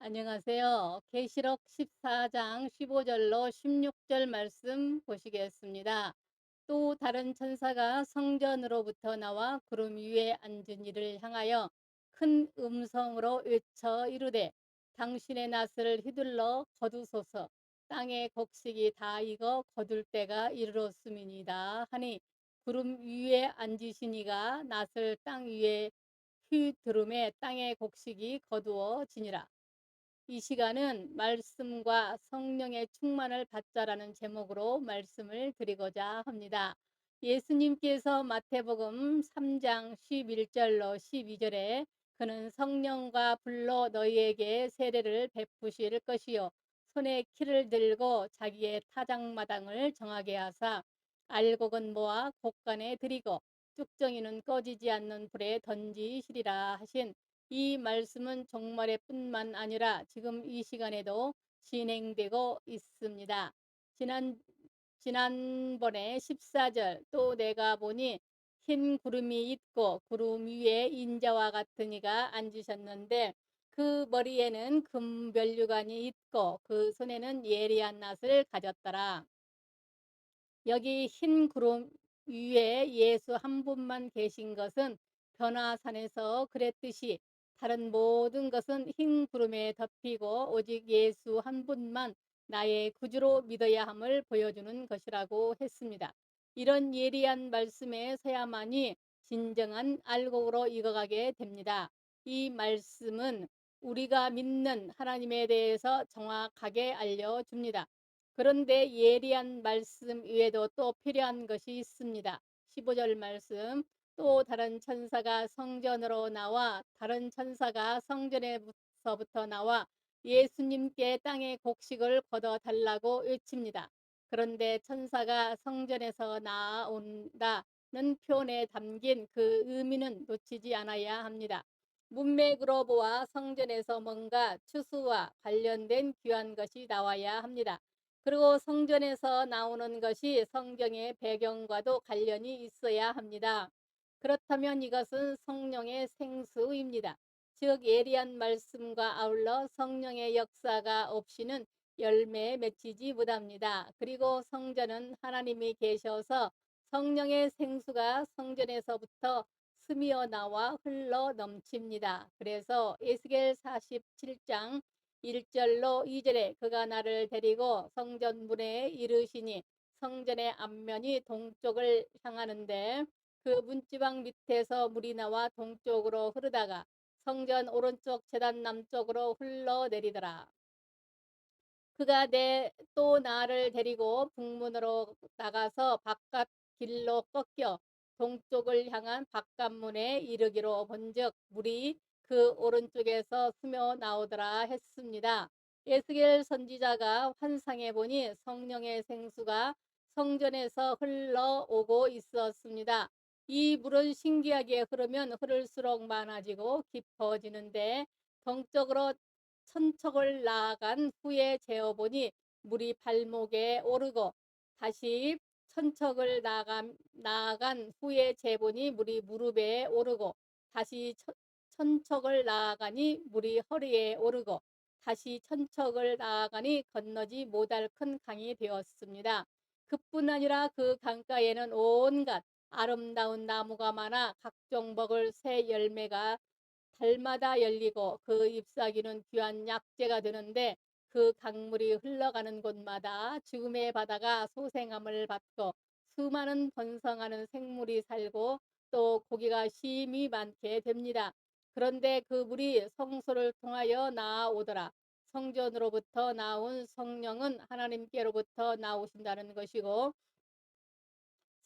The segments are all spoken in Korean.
안녕하세요. 계시록 14장 15절로 16절 말씀 보시겠습니다. 또 다른 천사가 성전으로부터 나와 구름 위에 앉은 이를 향하여 큰 음성으로 외쳐 이르되 당신의 낫을 휘둘러 거두소서. 땅의 곡식이 다 익어 거둘 때가 이르렀음이니이다 하니 구름 위에 앉으신 이가 낫을 땅 위에 휘두르매 땅의 곡식이 거두어지니라. 이 시간은 말씀과 성령의 충만을 받자라는 제목으로 말씀을 드리고자 합니다. 예수님께서 마태복음 3장 11절로 12절에 그는 성령과 불로 너희에게 세례를 베푸실 것이요 손에 키를 들고 자기의 타작마당을 정하게 하사 알곡은 모아 곡간에 들이고 쭉정이는 꺼지지 않는 불에 던지시리라 하신 이 말씀은 종말에 뿐만 아니라 지금 이 시간에도 진행되고 있습니다. 지난번에 14절 또 내가 보니 흰 구름이 있고 구름 위에 인자와 같은 이가 앉으셨는데 그 머리에는 금변류관이 있고 그 손에는 예리한 낫을 가졌더라. 여기 흰 구름 위에 예수 한 분만 계신 것은 변화산에서 그랬듯이 다른 모든 것은 흰 구름에 덮이고 오직 예수 한 분만 나의 구주로 믿어야 함을 보여주는 것이라고 했습니다. 이런 예리한 말씀에 서야만이 진정한 알곡으로 익어가게 됩니다. 이 말씀은 우리가 믿는 하나님에 대해서 정확하게 알려줍니다. 그런데 예리한 말씀 외에도 또 필요한 것이 있습니다. 15절 말씀 또 다른 천사가 성전으로 나와 다른 천사가 성전에서부터 나와 예수님께 땅의 곡식을 걷어 달라고 외칩니다. 그런데 천사가 성전에서 나온다는 표현에 담긴 그 의미는 놓치지 않아야 합니다. 문맥으로 보아 성전에서 뭔가 추수와 관련된 귀한 것이 나와야 합니다. 그리고 성전에서 나오는 것이 성경의 배경과도 관련이 있어야 합니다. 그렇다면 이것은 성령의 생수입니다. 즉 예리한 말씀과 아울러 성령의 역사가 없이는 열매 맺히지 못합니다. 그리고 성전은 하나님이 계셔서 성령의 생수가 성전에서부터 스미어 나와 흘러 넘칩니다. 그래서 에스겔 47장 1절로 2절에 그가 나를 데리고 성전 문에 이르시니 성전의 앞면이 동쪽을 향하는데 그 문지방 밑에서 물이 나와 동쪽으로 흐르다가 성전 오른쪽 제단 남쪽으로 흘러내리더라. 그가 또 나를 데리고 북문으로 나가서 바깥 길로 꺾여 동쪽을 향한 바깥문에 이르기로 본즉 물이 그 오른쪽에서 스며 나오더라 했습니다. 에스겔 선지자가 환상해 보니 성령의 생수가 성전에서 흘러오고 있었습니다. 이 물은 신기하게 흐르면 흐를수록 많아지고 깊어지는데 동쪽으로 천척을 나아간 후에 재어보니 물이 발목에 오르고 다시 천척을 나아간 후에 재보니 물이 무릎에 오르고 다시 천척을 나아가니 물이 허리에 오르고 다시 천척을 나아가니 건너지 못할 큰 강이 되었습니다. 그뿐 아니라 그 강가에는 온갖 아름다운 나무가 많아 각종 먹을 새 열매가 달마다 열리고 그 잎사귀는 귀한 약재가 되는데 그 강물이 흘러가는 곳마다 죽음의 바다가 소생함을 받고 수많은 번성하는 생물이 살고 또 고기가 심히 많게 됩니다. 그런데 그 물이 성소를 통하여 나아오더라. 성전으로부터 나온 성령은 하나님께로부터 나오신다는 것이고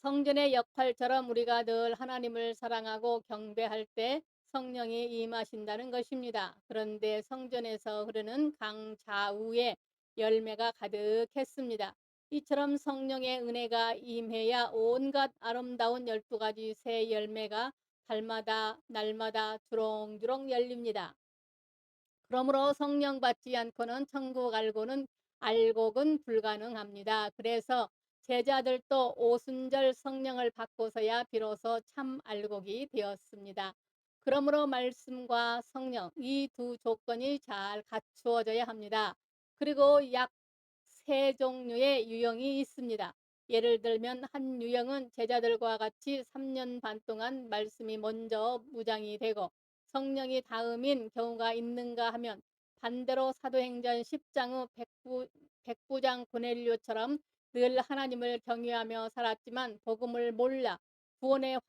성전의 역할처럼 우리가 늘 하나님을 사랑하고 경배할 때 성령이 임하신다는 것입니다. 그런데 성전에서 흐르는 강 좌우에 열매가 가득했습니다. 이처럼 성령의 은혜가 임해야 온갖 아름다운 12가지 새 열매가 달마다 날마다 주렁주렁 열립니다. 그러므로 성령 받지 않고는 천국 알곡은 불가능합니다. 그래서 제자들도 오순절 성령을 받고서야 비로소 참 알곡이 되었습니다. 그러므로 말씀과 성령 이 두 조건이 잘 갖추어져야 합니다. 그리고 약 세 종류의 유형이 있습니다. 예를 들면 한 유형은 제자들과 같이 3년 반 동안 말씀이 먼저 무장이 되고 성령이 다음인 경우가 있는가 하면 반대로 사도행전 10장 후 백부장 고넬료처럼 늘 하나님을 경외하며 살았지만 복음을 몰라 구원의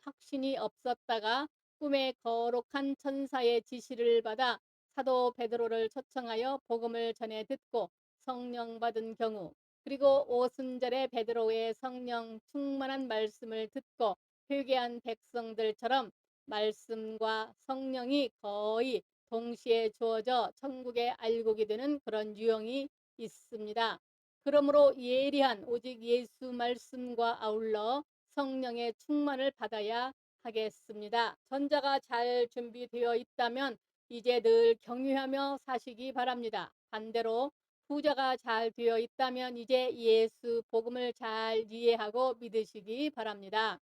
확신이 없었다가 꿈에 거룩한 천사의 지시를 받아 사도 베드로를 초청하여 복음을 전해 듣고 성령 받은 경우, 그리고 오순절에 베드로의 성령 충만한 말씀을 듣고 회개한 백성들처럼 말씀과 성령이 거의 동시에 주어져 천국에 알곡이 되는 그런 유형이 있습니다. 그러므로 예리한 오직 예수 말씀과 아울러 성령의 충만을 받아야 하겠습니다. 전자가 잘 준비되어 있다면 이제 늘 경유하며 사시기 바랍니다. 반대로 후자가 잘 되어 있다면 이제 예수 복음을 잘 이해하고 믿으시기 바랍니다.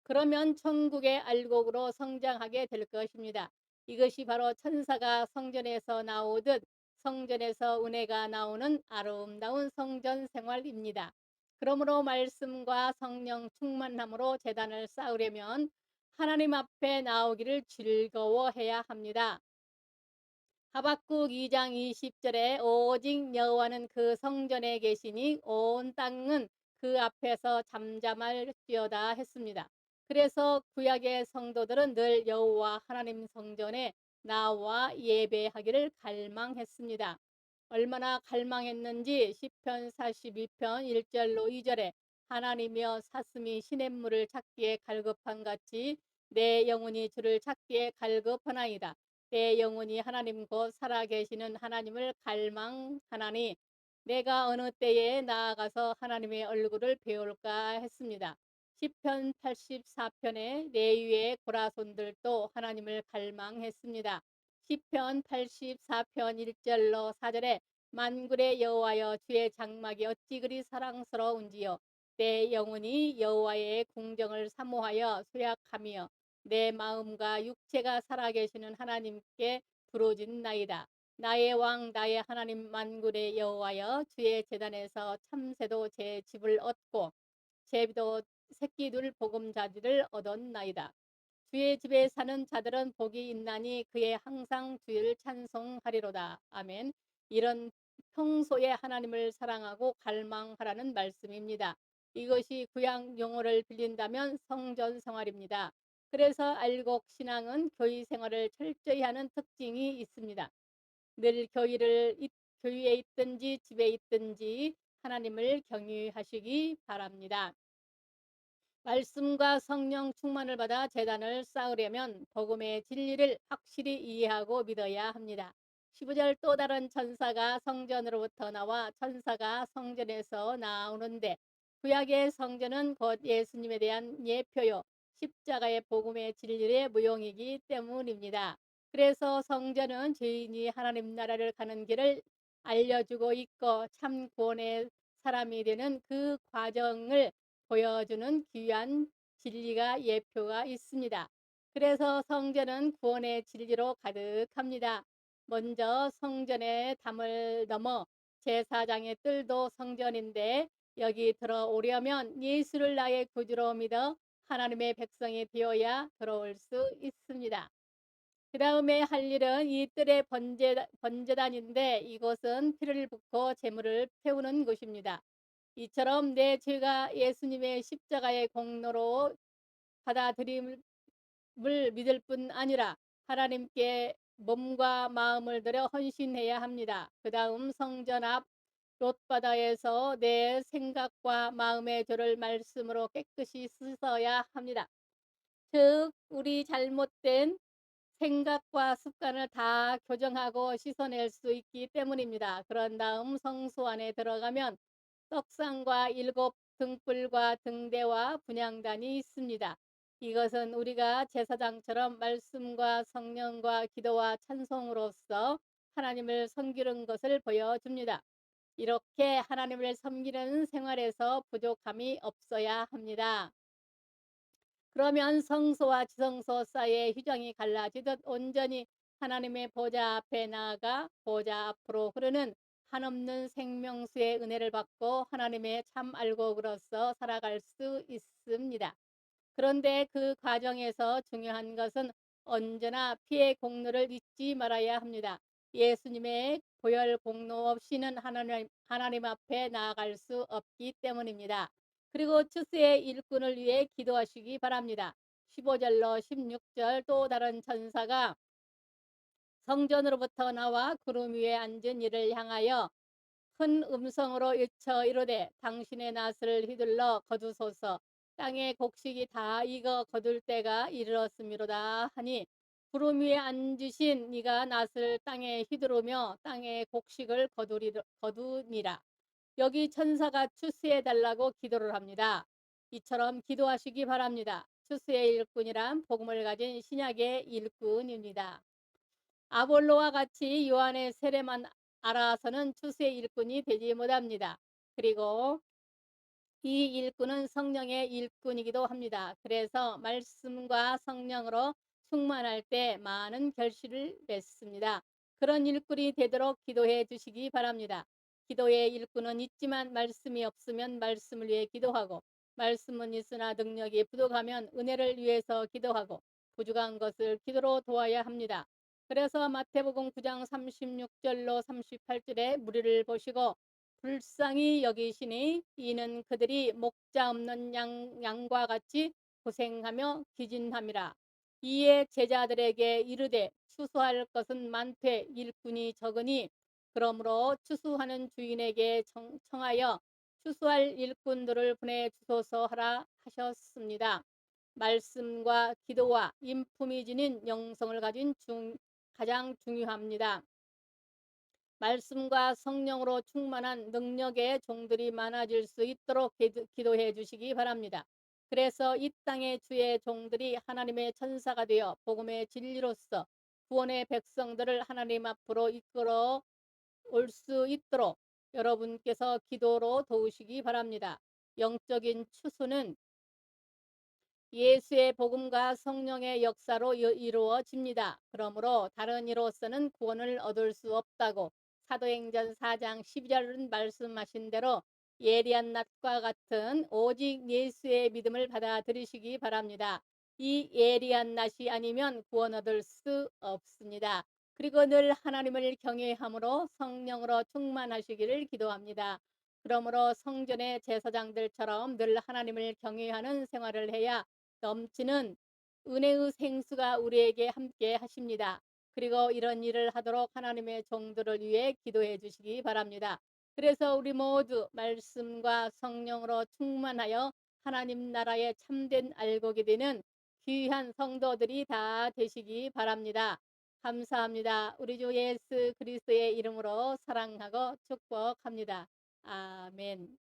그러면 천국의 알곡으로 성장하게 될 것입니다. 이것이 바로 천사가 성전에서 나오듯 성전에서 은혜가 나오는 아름다운 성전 생활입니다. 그러므로 말씀과 성령 충만함으로 제단을 쌓으려면 하나님 앞에 나오기를 즐거워해야 합니다. 하박국 2장 20절에 오직 여호와는 그 성전에 계시니 온 땅은 그 앞에서 잠잠할지어다 했습니다. 그래서 구약의 성도들은 늘 여호와 하나님 성전에 나와 예배하기를 갈망했습니다. 얼마나 갈망했는지 시편 42편 1절로 2절에 하나님이여 사슴이 시냇물을 찾기에 갈급한 같이 내 영혼이 주를 찾기에 갈급하나이다. 내 영혼이 하나님 곧 살아계시는 하나님을 갈망하나니 내가 어느 때에 나아가서 하나님의 얼굴을 배울까 했습니다. 시편 84편에 레위의 고라손들도 하나님을 갈망했습니다. 시편 84편 1절로 4절에 만군의 여호와여 주의 장막이 어찌 그리 사랑스러운지요. 내 영혼이 여호와의 궁정을 사모하여 소약하며 내 마음과 육체가 살아계시는 하나님께 부르짖나이다. 나의 왕 나의 하나님 만군의 여호와여 주의 제단에서 참새도 제 집을 얻고 제비도 새끼 둘 보금자리를 얻었나이다. 주의 집에 사는 자들은 복이 있나니 그의 항상 주를 찬송하리로다. 아멘. 이런 평소에 하나님을 사랑하고 갈망하라는 말씀입니다. 이것이 구약 용어를 빌린다면 성전 생활입니다. 그래서 알곡 신앙은 교회 생활을 철저히 하는 특징이 있습니다. 늘 교회에 있든지 집에 있든지 하나님을 경외하시기 바랍니다. 말씀과 성령 충만을 받아 제단을 쌓으려면 복음의 진리를 확실히 이해하고 믿어야 합니다. 15절 또 다른 천사가 성전으로부터 나와 천사가 성전에서 나오는데 구약의 성전은 곧 예수님에 대한 예표요 십자가의 복음의 진리의 무용이기 때문입니다. 그래서 성전은 죄인이 하나님 나라를 가는 길을 알려주고 있고 참 구원의 사람이 되는 그 과정을 보여주는 귀한 진리가 예표가 있습니다. 그래서 성전은 구원의 진리로 가득합니다. 먼저 성전의 담을 넘어 제사장의 뜰도 성전인데 여기 들어오려면 예수를 나의 구주로 믿어 하나님의 백성이 되어야 들어올 수 있습니다. 그 다음에 할 일은 이 뜰의 번제단인데 이곳은 피를 붓고 제물을 태우는 곳입니다. 이처럼 내 죄가 예수님의 십자가의 공로로 받아들임을 믿을 뿐 아니라 하나님께 몸과 마음을 들여 헌신해야 합니다. 그 다음 성전 앞 롯바다에서 내 생각과 마음의 죄를 말씀으로 깨끗이 씻어야 합니다. 즉 우리 잘못된 생각과 습관을 다 교정하고 씻어낼 수 있기 때문입니다. 그런 다음 성소 안에 들어가면 떡상과 7 등불과 등대와 분향단이 있습니다. 이것은 우리가 제사장처럼 말씀과 성령과 기도와 찬송으로써 하나님을 섬기는 것을 보여줍니다. 이렇게 하나님을 섬기는 생활에서 부족함이 없어야 합니다. 그러면 성소와 지성소 사이의 휴정이 갈라지듯 온전히 하나님의 보좌 앞에 나아가 보좌 앞으로 흐르는 한없는 생명수의 은혜를 받고 하나님의 참 알곡으로서 살아갈 수 있습니다. 그런데 그 과정에서 중요한 것은 언제나 피의 공로를 잊지 말아야 합니다. 예수님의 보혈 공로 없이는 하나님 앞에 나아갈 수 없기 때문입니다. 그리고 추수의 일꾼을 위해 기도하시기 바랍니다. 15절로 16절 또 다른 천사가 성전으로부터 나와 구름 위에 앉은 이를 향하여 큰 음성으로 외쳐 이르되 당신의 낫을 휘둘러 거두소서. 땅의 곡식이 다 익어 거둘 때가 이르렀음이로다 하니 구름 위에 앉으신 이가 낫을 땅에 휘두르며 땅의 곡식을 거두니라. 여기 천사가 추수해 달라고 기도를 합니다. 이처럼 기도하시기 바랍니다. 추수의 일꾼이란 복음을 가진 신약의 일꾼입니다. 아볼로와 같이 요한의 세례만 알아서는 추수의 일꾼이 되지 못합니다. 그리고 이 일꾼은 성령의 일꾼이기도 합니다. 그래서 말씀과 성령으로 충만할 때 많은 결실을 맺습니다. 그런 일꾼이 되도록 기도해 주시기 바랍니다. 기도의 일꾼은 있지만 말씀이 없으면 말씀을 위해 기도하고, 말씀은 있으나 능력이 부족하면 은혜를 위해서 기도하고, 부족한 것을 기도로 도와야 합니다. 그래서 마태복음 9장 36절로 38절에 무리를 보시고 불쌍히 여기시니 이는 그들이 목자 없는 양과 같이 고생하며 기진함이라. 이에 제자들에게 이르되 추수할 것은 많되 일꾼이 적으니 그러므로 추수하는 주인에게 청하여 추수할 일꾼들을 보내 주소서 하라 하셨습니다. 말씀과 기도와 인품이 지닌 영성을 가진 가장 중요합니다. 말씀과 성령으로 충만한 능력의 종들이 많아질 수 있도록 기도해 주시기 바랍니다. 그래서 이 땅의 주의 종들이 하나님의 천사가 되어 복음의 진리로서 구원의 백성들을 하나님 앞으로 이끌어 올 수 있도록 여러분께서 기도로 도우시기 바랍니다. 영적인 추수는 예수의 복음과 성령의 역사로 이루어집니다. 그러므로 다른 이로서는 구원을 얻을 수 없다고 사도행전 4장 12절은 말씀하신 대로 예리한 낫과 같은 오직 예수의 믿음을 받아들이시기 바랍니다. 이 예리한 낫이 아니면 구원 얻을 수 없습니다. 그리고 늘 하나님을 경외함으로 성령으로 충만하시기를 기도합니다. 그러므로 성전의 제사장들처럼 늘 하나님을 경외하는 생활을 해야 넘치는 은혜의 생수가 우리에게 함께 하십니다. 그리고 이런 일을 하도록 하나님의 종들을 위해 기도해 주시기 바랍니다. 그래서 우리 모두 말씀과 성령으로 충만하여 하나님 나라의 참된 알곡이 되는 귀한 성도들이 다 되시기 바랍니다. 감사합니다. 우리 주 예수 그리스도의 이름으로 사랑하고 축복합니다. 아멘.